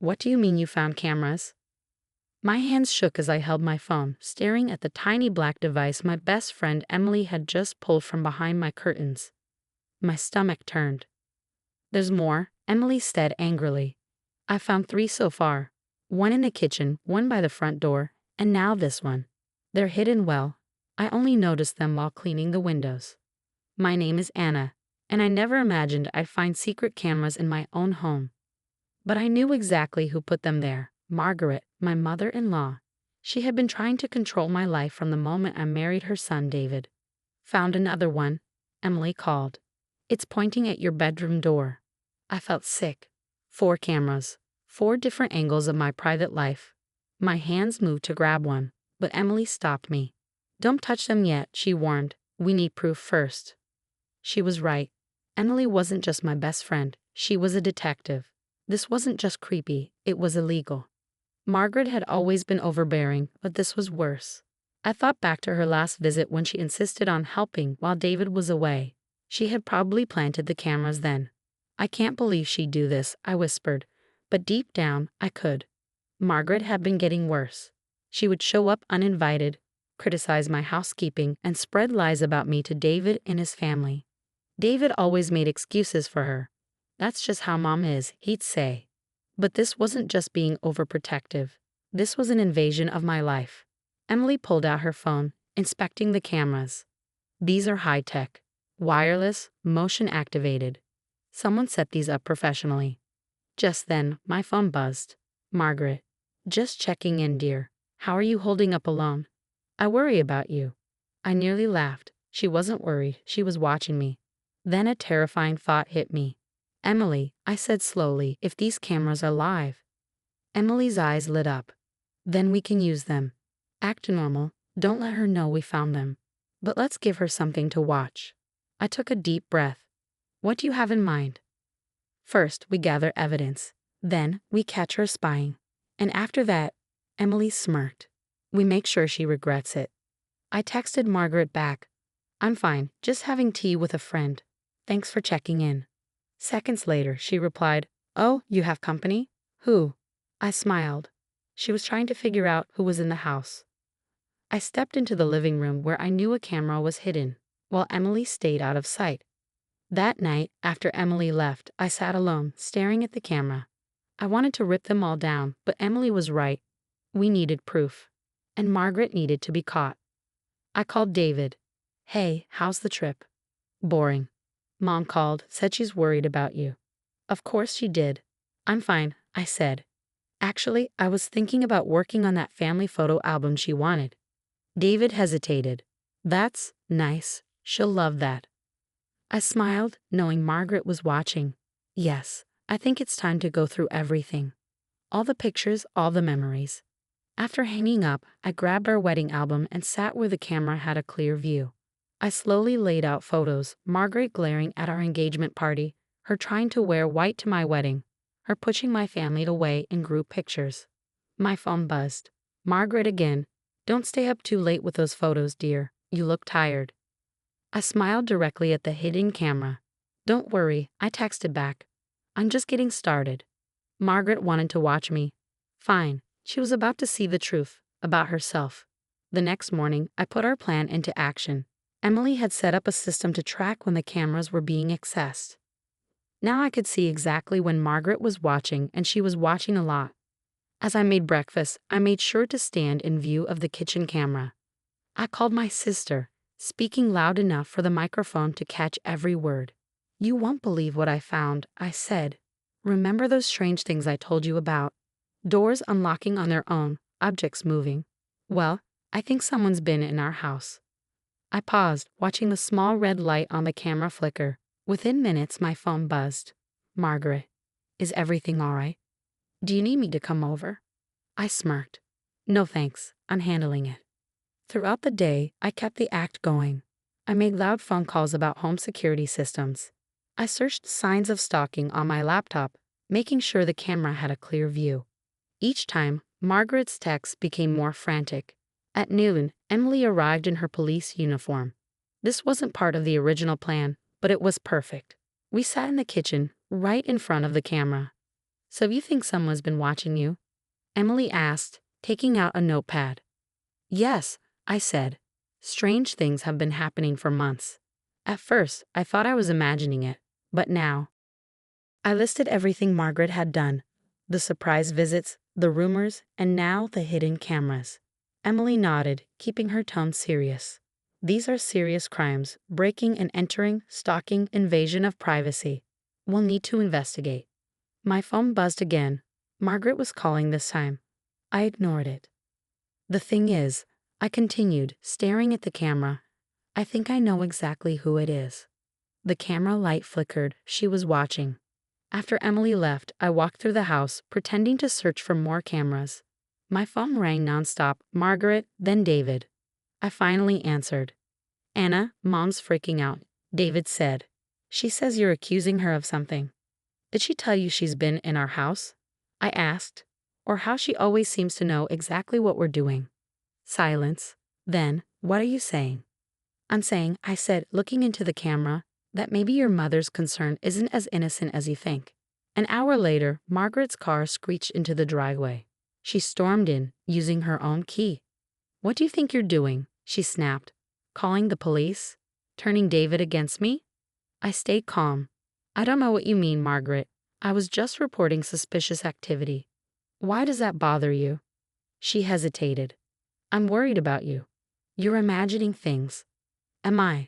What do you mean you found cameras? My hands shook as I held my phone, staring at the tiny black device my best friend Emily had just pulled from behind my curtains. My stomach turned. There's more, Emily said angrily. I found 3 so far. One in the kitchen, one by the front door, and now this one. They're hidden well. I only noticed them while cleaning the windows. My name is Anna, and I never imagined I'd find secret cameras in my own home. But I knew exactly who put them there. Margaret, my mother-in-law. She had been trying to control my life from the moment I married her son, David. Found another one, Emily called. It's pointing at your bedroom door. I felt sick. 4 cameras. 4 different angles of my private life. My hands moved to grab one, but Emily stopped me. Don't touch them yet, she warned. We need proof first. She was right. Emily wasn't just my best friend, she was a detective. This wasn't just creepy, it was illegal. Margaret had always been overbearing, but this was worse. I thought back to her last visit when she insisted on helping while David was away. She had probably planted the cameras then. I can't believe she'd do this, I whispered, but deep down, I could. Margaret had been getting worse. She would show up uninvited, criticize my housekeeping, and spread lies about me to David and his family. David always made excuses for her. That's just how Mom is, he'd say. But this wasn't just being overprotective. This was an invasion of my life. Emily pulled out her phone, inspecting the cameras. These are high-tech, wireless, motion-activated. Someone set these up professionally. Just then, my phone buzzed. Margaret. Just checking in, dear. How are you holding up alone? I worry about you. I nearly laughed. She wasn't worried, she was watching me. Then a terrifying thought hit me. Emily, I said slowly, if these cameras are live. Emily's eyes lit up. Then we can use them. Act normal, don't let her know we found them. But let's give her something to watch. I took a deep breath. What do you have in mind? First, we gather evidence. Then, we catch her spying. And after that, Emily smirked. We make sure she regrets it. I texted Margaret back. I'm fine, just having tea with a friend. Thanks for checking in. Seconds later, she replied, Oh, you have company? Who? I smiled. She was trying to figure out who was in the house. I stepped into the living room where I knew a camera was hidden, while Emily stayed out of sight. That night, after Emily left, I sat alone, staring at the camera. I wanted to rip them all down, but Emily was right. We needed proof. And Margaret needed to be caught. I called David. Hey, how's the trip? Boring. Mom called, said she's worried about you. Of course she did. I'm fine, I said. Actually, I was thinking about working on that family photo album she wanted. David hesitated. That's nice. She'll love that. I smiled, knowing Margaret was watching. Yes, I think it's time to go through everything. All the pictures, all the memories. After hanging up, I grabbed our wedding album and sat where the camera had a clear view. I slowly laid out photos, Margaret glaring at our engagement party, her trying to wear white to my wedding, her pushing my family away in group pictures. My phone buzzed. Margaret again. Don't stay up too late with those photos, dear. You look tired. I smiled directly at the hidden camera. Don't worry, I texted back. I'm just getting started. Margaret wanted to watch me. Fine. She was about to see the truth about herself. The next morning, I put our plan into action. Emily had set up a system to track when the cameras were being accessed. Now I could see exactly when Margaret was watching, and she was watching a lot. As I made breakfast, I made sure to stand in view of the kitchen camera. I called my sister, speaking loud enough for the microphone to catch every word. You won't believe what I found, I said. Remember those strange things I told you about? Doors unlocking on their own, objects moving. Well, I think someone's been in our house. I paused, watching the small red light on the camera flicker. Within minutes, my phone buzzed. Margaret, is everything all right? Do you need me to come over? I smirked. No thanks, I'm handling it. Throughout the day, I kept the act going. I made loud phone calls about home security systems. I searched signs of stalking on my laptop, making sure the camera had a clear view. Each time, Margaret's texts became more frantic. At noon, Emily arrived in her police uniform. This wasn't part of the original plan, but it was perfect. We sat in the kitchen, right in front of the camera. So you think someone's been watching you? Emily asked, taking out a notepad. Yes, I said. Strange things have been happening for months. At first, I thought I was imagining it, but now. I listed everything Margaret had done, the surprise visits, the rumors, and now the hidden cameras. Emily nodded, keeping her tone serious. These are serious crimes: breaking and entering, stalking, invasion of privacy. We'll need to investigate. My phone buzzed again. Margaret was calling this time. I ignored it. The thing is, I continued, staring at the camera. I think I know exactly who it is. The camera light flickered. She was watching. After Emily left, I walked through the house, pretending to search for more cameras. My phone rang nonstop. Margaret, then David. I finally answered. Anna, Mom's freaking out, David said. She says you're accusing her of something. Did she tell you she's been in our house? I asked. Or how she always seems to know exactly what we're doing. Silence. Then, what are you saying? I'm saying, I said, looking into the camera, that maybe your mother's concern isn't as innocent as you think. An hour later, Margaret's car screeched into the driveway. She stormed in, using her own key. What do you think you're doing? She snapped. Calling the police? Turning David against me? I stayed calm. I don't know what you mean, Margaret. I was just reporting suspicious activity. Why does that bother you? She hesitated. I'm worried about you. You're imagining things. Am I?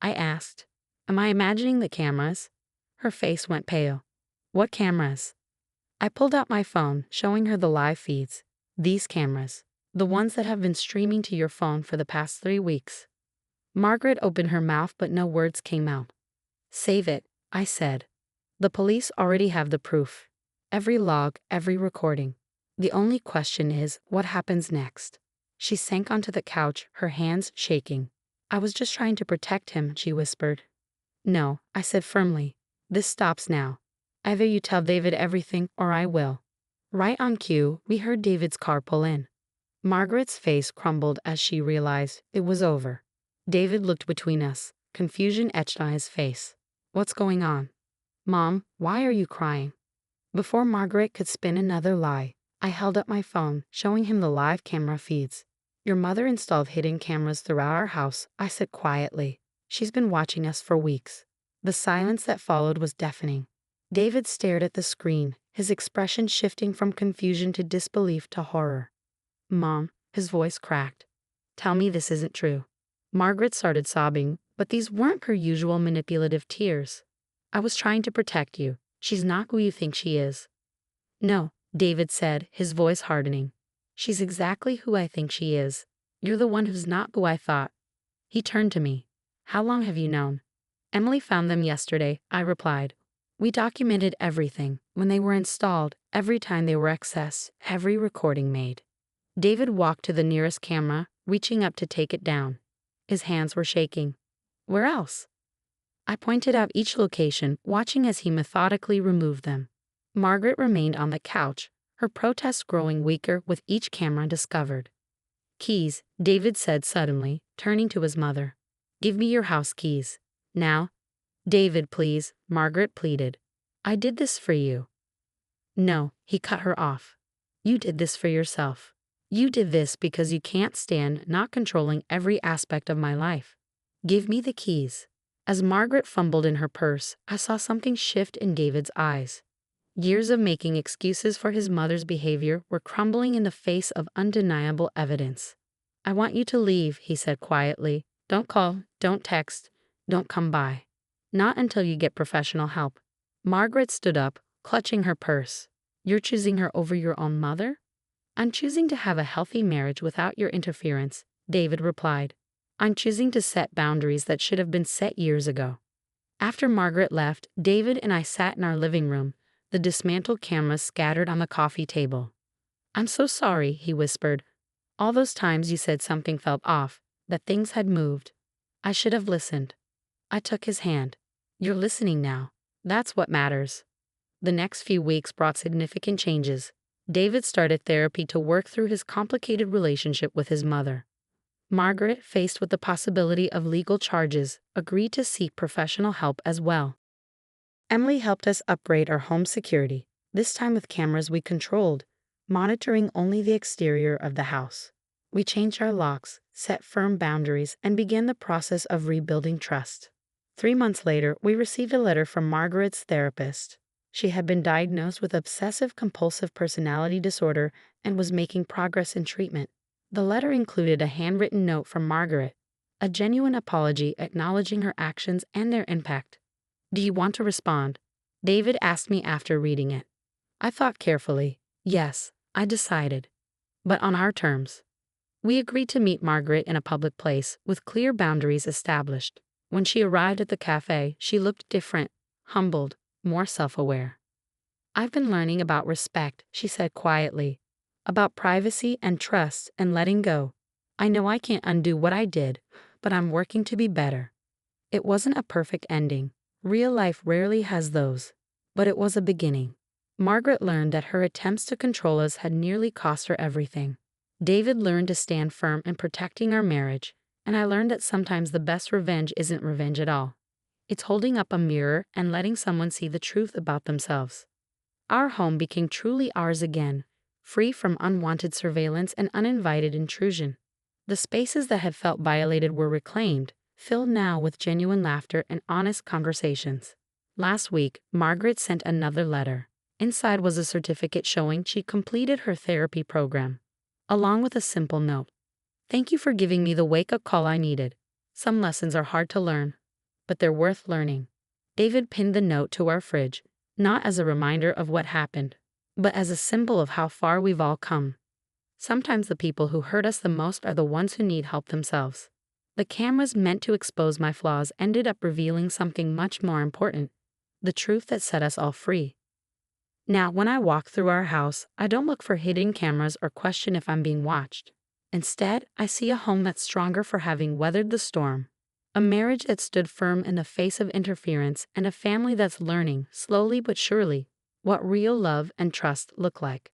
I asked. Am I imagining the cameras? Her face went pale. What cameras? I pulled out my phone, showing her the live feeds. These cameras. The ones that have been streaming to your phone for the past 3 weeks. Margaret opened her mouth, but no words came out. Save it, I said. The police already have the proof. Every log, every recording. The only question is, what happens next? She sank onto the couch, her hands shaking. I was just trying to protect him, she whispered. No, I said firmly. This stops now. Either you tell David everything or I will. Right on cue, we heard David's car pull in. Margaret's face crumbled as she realized it was over. David looked between us, confusion etched on his face. What's going on? Mom, why are you crying? Before Margaret could spin another lie, I held up my phone, showing him the live camera feeds. Your mother installed hidden cameras throughout our house, I said quietly. She's been watching us for weeks. The silence that followed was deafening. David stared at the screen, his expression shifting from confusion to disbelief to horror. Mom, his voice cracked. Tell me this isn't true. Margaret started sobbing, but these weren't her usual manipulative tears. I was trying to protect you. She's not who you think she is. No, David said, his voice hardening. She's exactly who I think she is. You're the one who's not who I thought. He turned to me. How long have you known? Emily found them yesterday, I replied. We documented everything, when they were installed, every time they were accessed, every recording made. David walked to the nearest camera, reaching up to take it down. His hands were shaking. Where else? I pointed out each location, watching as he methodically removed them. Margaret remained on the couch, her protest growing weaker with each camera discovered. Keys, David said suddenly, turning to his mother. Give me your house keys. Now. David, please, Margaret pleaded. I did this for you. No, he cut her off. You did this for yourself. You did this because you can't stand not controlling every aspect of my life. Give me the keys. As Margaret fumbled in her purse, I saw something shift in David's eyes. Years of making excuses for his mother's behavior were crumbling in the face of undeniable evidence. I want you to leave, he said quietly. Don't call, don't text, don't come by. Not until you get professional help. Margaret stood up, clutching her purse. You're choosing her over your own mother? I'm choosing to have a healthy marriage without your interference, David replied. I'm choosing to set boundaries that should have been set years ago. After Margaret left, David and I sat in our living room, the dismantled cameras scattered on the coffee table. I'm so sorry, he whispered. All those times you said something felt off, that things had moved. I should have listened. I took his hand. You're listening now. That's what matters. The next few weeks brought significant changes. David started therapy to work through his complicated relationship with his mother. Margaret, faced with the possibility of legal charges, agreed to seek professional help as well. Emily helped us upgrade our home security. This time with cameras we controlled, monitoring only the exterior of the house. We changed our locks, set firm boundaries, and began the process of rebuilding trust. 3 months later, we received a letter from Margaret's therapist. She had been diagnosed with obsessive-compulsive personality disorder and was making progress in treatment. The letter included a handwritten note from Margaret, a genuine apology acknowledging her actions and their impact. "Do you want to respond?" David asked me after reading it. I thought carefully. Yes, I decided. But on our terms. We agreed to meet Margaret in a public place, with clear boundaries established. When she arrived at the cafe, she looked different, humbled, more self-aware. "I've been learning about respect," she said quietly, "about privacy and trust and letting go. I know I can't undo what I did, but I'm working to be better." It wasn't a perfect ending. Real life rarely has those. But it was a beginning. Margaret learned that her attempts to control us had nearly cost her everything. David learned to stand firm in protecting our marriage, and I learned that sometimes the best revenge isn't revenge at all. It's holding up a mirror and letting someone see the truth about themselves. Our home became truly ours again, free from unwanted surveillance and uninvited intrusion. The spaces that had felt violated were reclaimed, filled now with genuine laughter and honest conversations. Last week, Margaret sent another letter. Inside was a certificate showing she completed her therapy program, along with a simple note. "Thank you for giving me the wake-up call I needed. Some lessons are hard to learn, but they're worth learning." David pinned the note to our fridge, not as a reminder of what happened, but as a symbol of how far we've all come. Sometimes the people who hurt us the most are the ones who need help themselves. The cameras meant to expose my flaws ended up revealing something much more important, the truth that set us all free. Now, when I walk through our house, I don't look for hidden cameras or question if I'm being watched. Instead, I see a home that's stronger for having weathered the storm, a marriage that stood firm in the face of interference, and a family that's learning, slowly but surely, what real love and trust look like.